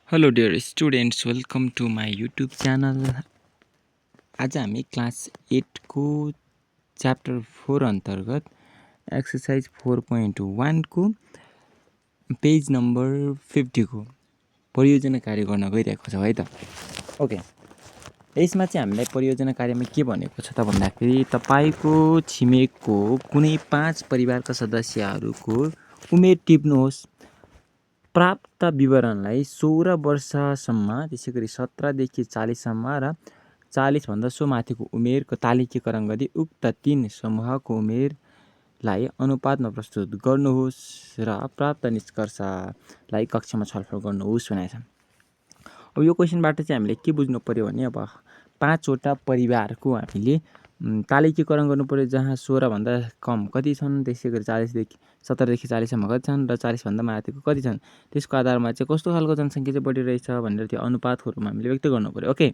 Hello dear students, welcome to my YouTube channel. आज हामी class 8 को च्याप्टर 4 अन्तर्गत एक्सर्साइज 4.1 को पेज नम्बर 50 को परियोजना कार्य गर्न गइरहेको छौँ है त। ओके, यसमा चाहिँ हामीलाई परियोजना कार्यमा के भनेको छ त भन्दाखेरि तपाईँको छिमेकको कुनै 5 परिवारका सदस्यहरूको उमेर टिप्नुहोस्। प्राप्त विवरणलाई 16 वर्षसम्म, त्यसै गरी 17 देखि 40 सम्म र 40 भन्दा सो माथिको उमेरको तालिकीकरण गरी उक्त 3 समूहको उमेरलाई अनुपातमा प्रस्तुत गर्नुहोस् र प्राप्त निष्कर्षलाई कक्षामा छलफल गर्नुहोस् भनेको छ। अब यो क्वेसनबाट चाहिँ हामीले के बुझ्नु पर्यो भने अब 5वटा परिवारको हामीले तालिकीकरण गर्नु पर्यो, जहाँ 16 भन्दा कम कति छन्, त्यसै गरी 17 देखि 40 सम्म कति छन् र 40 भन्दा माथिको कति छन्। त्यसको आधारमा चाहिँ कस्तो खालको जनसङ्ख्या चाहिँ बढिरहेछ भनेर त्यो अनुपातको रूपमा हामीले व्यक्त गर्नु पर्यो। ओके,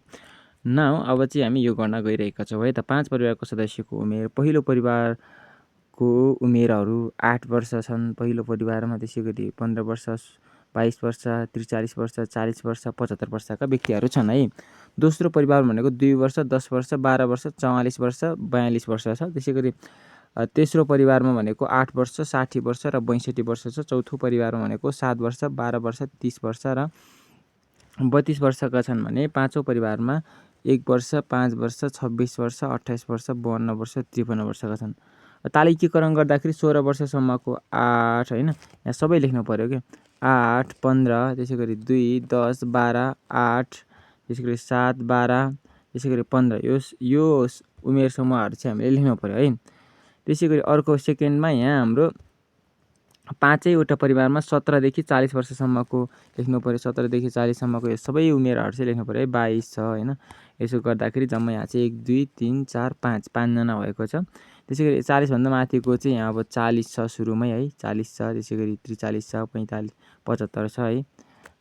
नाउ अब चाहिँ हामी यो गर्न गइरहेका छौँ है त। 5 परिवारको सदस्यको उमेर, पहिलो परिवारको उमेरहरू 8 वर्ष छन् पहिलो परिवारमा, त्यसै गरी 15 वर्ष, 22 वर्ष, 43 वर्ष, 40 वर्ष, 75 वर्षका व्यक्तिहरू छन् है। दोस्रो परिवार भनेको 2 वर्ष, 10 वर्ष, 12 वर्ष, 44 वर्ष, 42 वर्ष छ। त्यसै गरी तेस्रो परिवारमा भनेको 8 वर्ष, 60 वर्ष र 62 वर्ष छ। चौथो परिवारमा भनेको 7 वर्ष, 12 वर्ष, 30 वर्ष र 32 वर्षका छन् भने पाँचौँ परिवारमा 1 वर्ष, 5 वर्ष, 26 वर्ष, 28 वर्ष, 52 वर्ष, 53 वर्षका छन्। तालिकीकरण गर्दाखेरि 16 वर्षसम्मको 8 होइन, यहाँ सबै लेख्नु पर्यो क्या। 8, 15, त्यसै गरी 2, 10, 12, 8, त्यसै गरी 7, 12, त्यसै गरी 15, यो उमेर समूहहरू चाहिँ हामीले लेख्नु पर्यो है। त्यसै गरी अर्को सेकेन्डमा यहाँ हाम्रो 5वटा परिवारमा 17 देखि 40 वर्षसम्मको लेख्नु पर्यो। 17 देखि 40 सम्मको यो सबै उमेरहरू चाहिँ लेख्नु पर्यो है। 22 छ होइन। यसो गर्दाखेरि जम्मा यहाँ चाहिँ 1, 2, 3, 4, 5 5जना भएको छ। त्यसै गरी 40 भन्दा माथिको चाहिँ यहाँ अब 40 छ सुरुमै है, 40 छ। त्यसै गरी 43 छ, 45, 75 छ है।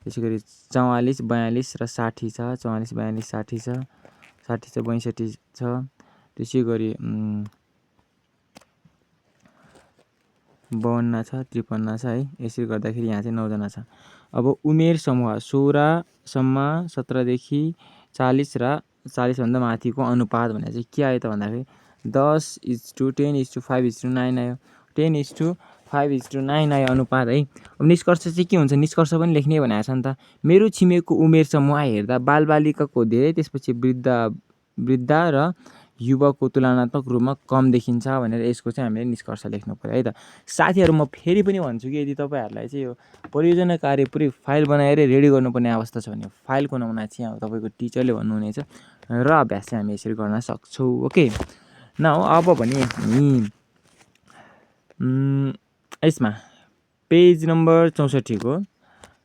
त्यसै गरी 44, 42 र 60 छ। 44, 42, 60 छ, 60 छ, 62 छ। त्यसै गरी 52 छ, 53 छ है। यसरी गर्दाखेरि यहाँ चाहिँ 9जना छ। अब उमेर समूह 16सम्म, 17देखि 40 र 40 भन्दा माथिको अनुपात भनेर चाहिँ के आयो त भन्दाखेरि 10:10:5:9 आयो। 10:5:9 आयो अनुपात है। अब निष्कर्ष चाहिँ के हुन्छ, निष्कर्ष पनि लेख्ने भनेको छ नि त। मेरो छिमेकको उमेर समूह हेर्दा बालबालिकाको धेरै, त्यसपछि वृद्ध र युवकको तुलनात्मक रूपमा कम देखिन्छ भनेर यसको चाहिँ हामीले निष्कर्ष लेख्नु पर्यो है त। साथीहरू, म फेरि पनि भन्छु कि यदि तपाईँहरूलाई चाहिँ यो परियोजना कार्य पुरै फाइल बनाएर रेडी गर्नुपर्ने अवस्था छ भने फाइलको नमुना चाहिँ अब तपाईँको टिचरले भन्नुहुनेछ र अभ्यास चाहिँ हामी यसरी गर्न सक्छौँ। ओके, नाउ अब भने हामी यसमा पेज नम्बर 64 को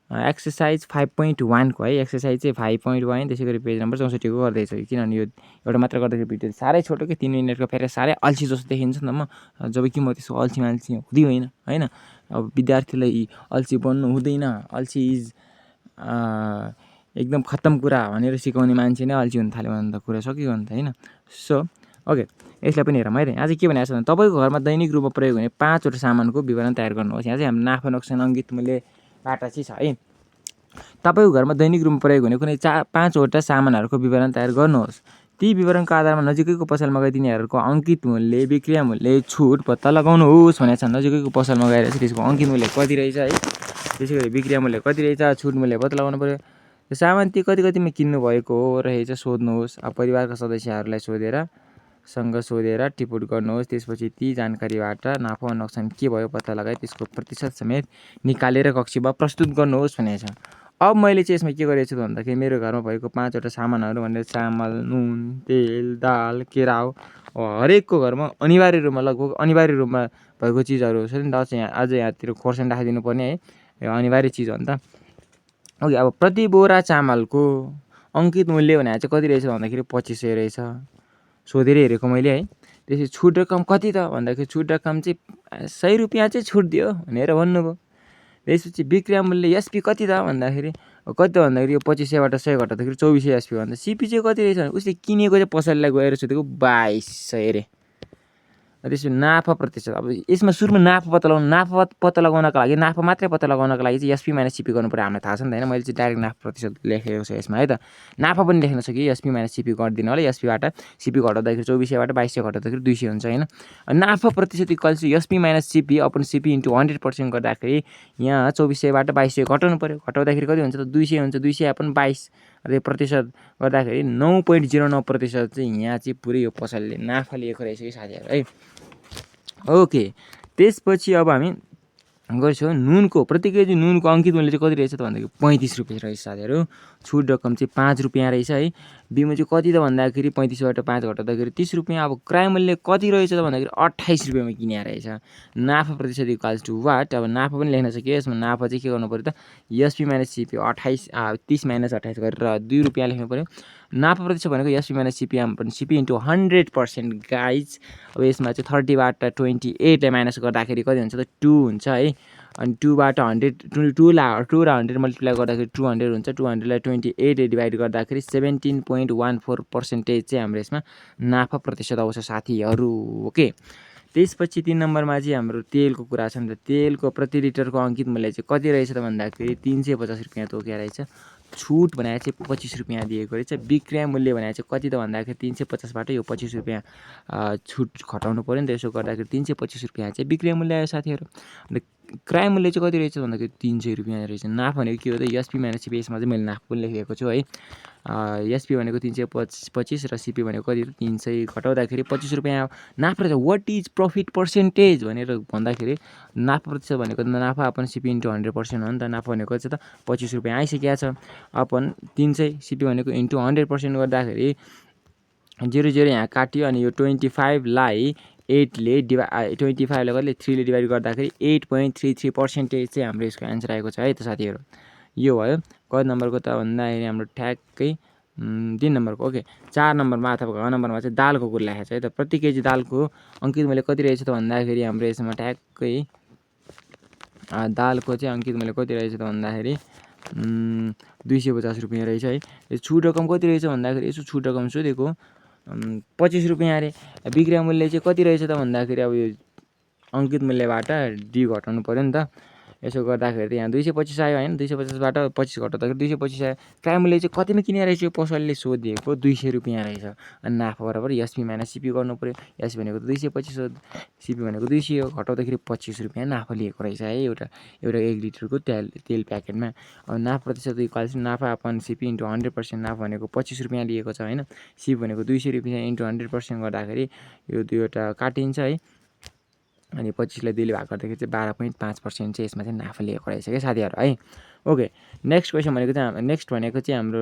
एक्सर्साइज 5.1 को है। एक्सर्साइज चाहिँ 5.1, त्यसै गरी पेज नम्बर 64 को गर्दैछु किनभने यो एउटा मात्र गर्दाखेरि भिडियो साह्रै छोटो कि 3 मिनटको फेरि साह्रै अल्छी जस्तो देखिन्छ नि त म, जब कि म त्यसो अल्छी हुँदै होइन होइन। अब विद्यार्थीलाई अल्छी बन्नु हुँदैन, अल्छी इज एकदम खत्तम कुरा भनेर सिकाउने मान्छे नै अल्छी हुन थाल्यो भने त कुरा सकियो नि त होइन। सो ओके, यसलाई पनि हेरौँ है त। यहाँ चाहिँ के भनेको छ भने तपाईँको घरमा दैनिक रूपमा प्रयोग हुने 5वटा सामानको विवरण तयार गर्नुहोस्। यहाँ चाहिँ हाम्रो नाफा नोक्सान अङ्कित मूल्यबाट चाहिँ छ है। तपाईँको घरमा दैनिक रूपमा प्रयोग हुने कुनै 5वटा सामानहरूको विवरण तयार गर्नुहोस्। ती विवरणको आधारमा नजिकैको पसलमा गई तिनीहरूको अङ्कित मूल्य, विक्रिया मूल्य, छुट पत्ता लगाउनुहोस् भनेको छ। नजिकैको पसलमा गएर चाहिँ त्यसको अङ्कित मूल्य कति रहेछ है, त्यसै गरी विक्रिया मूल्य कति रहेछ, छुट मूल्य पत्ता लगाउनु पऱ्यो। त्यो सामान ती कतिमा किन्नु भएको हो रहेछ सोध्नुहोस्। अब परिवारका सदस्यहरूलाई सोधेर टिपुट गर्नुहोस्। त्यसपछि ती जानकारीबाट नाफा नोक्सान के भयो पत्ता लगाए त्यसको प्रतिशत समेत निकालेर कक्षामा प्रस्तुत गर्नुहोस् भनेको छ। अब मैले चाहिँ यसमा के गरेको छु भन्दाखेरि मेरो घरमा भएको 5वटा सामानहरू भनेर चामल, नुन, तेल, दाल, केराउ, हरेकको घरमा अनिवार्य रूपमा भएको चिजहरू छ नि त। अझ यहाँतिर खोर्सानी राखिदिनु पर्ने है, यो अनिवार्य चिज हो नि त। ओके, अब प्रति बोरा चामलको अङ्कित मूल्य भनेर चाहिँ कति रहेछ भन्दाखेरि 2500 रहेछ। सोधेर हेरेको मैले है। त्यसपछि छुट रकम कति त भन्दाखेरि छुट रकम चाहिँ 100 रुपियाँ चाहिँ छुट दियो भनेर भन्नुभयो। त्यसपछि विक्रिया मूल्य एसपी कति त भन्दाखेरि यो 2500बाट 100 घटाउँदाखेरि 2400 एसपी भन्दा सिपी चाहिँ कति रहेछ भने उसले किनेको चाहिँ पसललाई गएर सोधेको 2200 अरे। त्यसपछि नाफा प्रतिशत। अब यसमा सुरुमा नाफा पत्ता लगाउनका लागि नाफा मात्रै पत्ता लगाउनका लागि चाहिँ एसपी माइनस सिपी गर्नु पर्यो, हामीलाई थाहा छ नि त हैन। मैले चाहिँ डाइरेक्ट नाफा प्रतिशत लेखेको छु यसमा है त। नाफा पनि लेख्न सकियो, एसपी माइनस सिपी गरिदिनु होला। एसपीबाट सिपी घटाउँदाखेरि 2400बाट 2200 घटाउँदाखेरि 200 हुन्छ हैन। नाफा प्रतिशत equals to SP minus CP upon CP into 100% गर्दाखेरि यहाँ 2400बाट 2200 घटाउनु पर्यो। घटाउँदाखेरि कति हुन्छ त 200 हुन्छ। 200 अपन 22 प्रतिशत गर्दाखेरि 9.09% चाहिँ यहाँ चाहिँ पुरै यो पसलले नाफा लिएको रहेछ कि साथीहरू है। ओके, त्यसपछि अब हामी गर्छौँ नुनको। प्रति केजी नुनको अङ्कित मूल्य चाहिँ कति रहेछ त भन्दाखेरि 35 रुपियाँ रहेछ साथीहरू। छुट रकम चाहिँ 5 रुपियाँ रहेछ है। बीमा चाहिँ कति त भन्दाखेरि 35बाट 5 घटाउँदाखेरि 30 रुपियाँ। अब क्रय मूल्य कति रहेछ त भन्दाखेरि 28 रुपियाँमा किने रहेछ। नाफा प्रतिशत इक्वल्स टु वाट। अब नाफा पनि लेख्न सकियो। यसमा नाफा चाहिँ के गर्नु पऱ्यो त एसपी माइनस सिपी 30 माइनस 28 गरेर 2 रुपियाँ लेख्नु पऱ्यो। नाफा प्रतिशत भनेको SP minus CP CP into 100% guys. अब यसमा चाहिँ 30बाट 28 माइनस गर्दाखेरि कति हुन्छ त 2 हुन्छ है। अनि 2बाट 100 2 र 100 मल्टिप्लाई गर्दाखेरि 200 हुन्छ। 200लाई 28 डिभाइड गर्दाखेरि 17.14% चाहिँ हाम्रो यसमा नाफा प्रतिशत आउँछ साथीहरू। ओके, त्यसपछि 3 नम्बरमा चाहिँ हाम्रो तेलको कुरा छ नि त। तेलको प्रति लिटरको अङ्कित मूल्य चाहिँ कति रहेछ त भन्दाखेरि 350 रुपियाँ तोकेको रहेछ। छुट भनेको चाहिँ 25 रुपियाँ दिएको रहेछ। विक्रय मूल्य भनेको चाहिँ कति त भन्दाखेरि 350बाट यो 25 रुपियाँ छुट घटाउनु पऱ्यो नि त। यसो गर्दाखेरि 325 रुपियाँ चाहिँ विक्रय मूल्य आयो साथीहरू। अन्त क्रय मूल्य चाहिँ कति रहेछ भन्दाखेरि 300 रुपियाँ रहेछ। नाफा भनेको के हो त एसपी माइनस सिपी। यसमा चाहिँ मैले नाफा पनि लेखेको छु है। एसपी भनेको 325 र सिपी भनेको कति त 300 घटाउँदाखेरि 25 रुपियाँ आयो। नाफा वाट इज प्रफिट पर्सेन्टेज भनेर भन्दाखेरि नाफा प्रतिशत भनेको नाफा अपन सिपी इन्टु 100% हो नि त। नाफा भनेको चाहिँ त 25 रुपियाँ आइसकेको छ। अपन 300 सिपी भनेको इन्टु 100% गर्दाखेरि 0 यहाँ काट्यो। अनि यो 25लाई 8ले 25लाई कतिले 3ले डिभाइड गर्दाखेरि 8.33% चाहिँ हाम्रो यसको एन्सर आएको छ है त साथीहरू। यो भयो कति नम्बरको त भन्दाखेरि हाम्रो ठ्याक्कै 3 नम्बरको। ओके, 4 नम्बरमा अथवा घ नम्बरमा चाहिँ दालको कुरा लेखेको छ है त। प्रति केजी दालको अङ्कित मूल्य कति रहेछ त भन्दाखेरि हाम्रो यसमा ठ्याक्कै दालको चाहिँ अङ्कित मूल्य कति रहेछ त भन्दाखेरि 250 रुपियाँ रहेछ है। छुट रकम कति रहेछ भन्दाखेरि यसो छुट रकम सोधेको 25 रुपियाँ अरे। विक्रय मूल्य चाहिँ कति रहेछ त भन्दाखेरि अब यो अङ्कित मूल्यबाट डी घटाउनु पऱ्यो नि त। यसो गर्दाखेरि यहाँ 225 आयो होइन। 250बाट 25 घटाउँदाखेरि 225 आयो। क्रय मूल्य चाहिँ कतिमा किने रहेछ यो पसलले सोधेको 200 रुपियाँ रहेछ। अनि नाफा बराबर एसपी माइनस सिपी गर्नु पऱ्यो। एसपी भनेको 225 हो, सिपी भनेको 200 हो। घटाउँदाखेरि 25 रुपियाँ नाफा लिएको रहेछ है एउटा 1 लिटरको तेल प्याकेटमा। अब नाफा प्रतिशत इक्वल्स नाफा अपन सिपी इन्टु 100%। नाफा भनेको 25 रुपियाँ लिएको छ होइन। सिपी भनेको 200 रुपियाँ इन्टु 100% गर्दाखेरि यो दुईवटा काटिन्छ है। अनि 25लाई 2ले भाग गर्दाखेरि चाहिँ 12.5% चाहिँ यसमा चाहिँ नाफा लिएको रहेछ क्या साथीहरू है। ओके, नेक्स्ट क्वेसन भनेको चाहिँ हाम्रो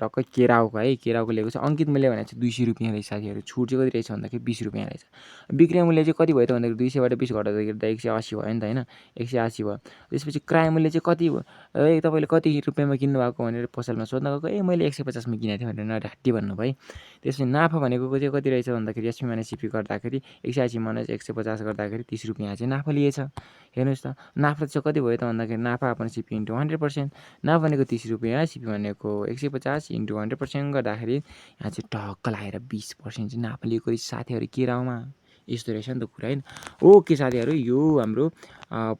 टक्कै केराउको है। केराउको लिएको छ अङ्कित मूल्य भनेको चाहिँ 200 रुपियाँ रहेछ साथीहरू। छुट चाहिँ कति रहेछ भन्दाखेरि 20 रुपियाँ रहेछ। विक्रय मूल्य चाहिँ कति भयो त भन्दाखेरि 200बाट 20 घटाउँदाखेरि त 180 भयो नि त होइन। 180 भयो। त्यसपछि क्रय मूल्य चाहिँ कति भयो, ए तपाईँले कति रुपियाँमा किन्नु भएको भनेर पसलमा सोध्न गएको। ए मैले 150मा किनेको थिएँ भनेर नढाँटी भन्नुभयो। त्यसपछि नाफा भनेको चाहिँ कति रहेछ भन्दाखेरि एसपी माइनस सिपी गर्दाखेरि 180 माइनस 150 गर्दाखेरि 30 रुपियाँ चाहिँ नाफा लिएछ। हेर्नुहोस् त नाफा चाहिँ कति भयो त भन्दाखेरि नाफा अपन सिपी इन्टु 100%। नाफा भनेको 30 रुपियाँ, सिपी भनेको 150 इन्टु 100% गर्दाखेरि यहाँ चाहिँ टक्क लगाएर 20% चाहिँ नाफा लिएको रहेछ साथीहरू केराउमा। यस्तो रहेछ नि त कुरा होइन। ओके साथीहरू, यो हाम्रो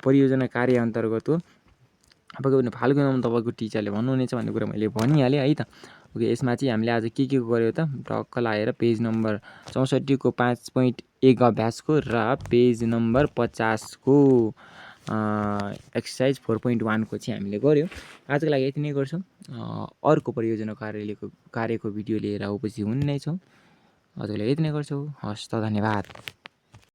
परियोजना कार्य अन्तर्गत हो। तपाईँको फाल्गुनमा तपाईँको टिचरले भन्नुहुनेछ भन्ने कुरा मैले भनिहालेँ है त। ओके, यसमा चाहिँ हामीले आज के गर्यो त टक्क लगाएर पेज नम्बर 64 को 5.1 अभ्यासको र पेज नम्बर 50 को एक्सर्साइज 4.1 को चाहिँ हामीले गऱ्यौँ। आजको लागि यति नै गर्छौँ। अर्को परियोजना कार्यको भिडियो लिएर उपस्थित हुने नै छौँ। आजको लागि यति नै गर्छौँ। हस् त, धन्यवाद।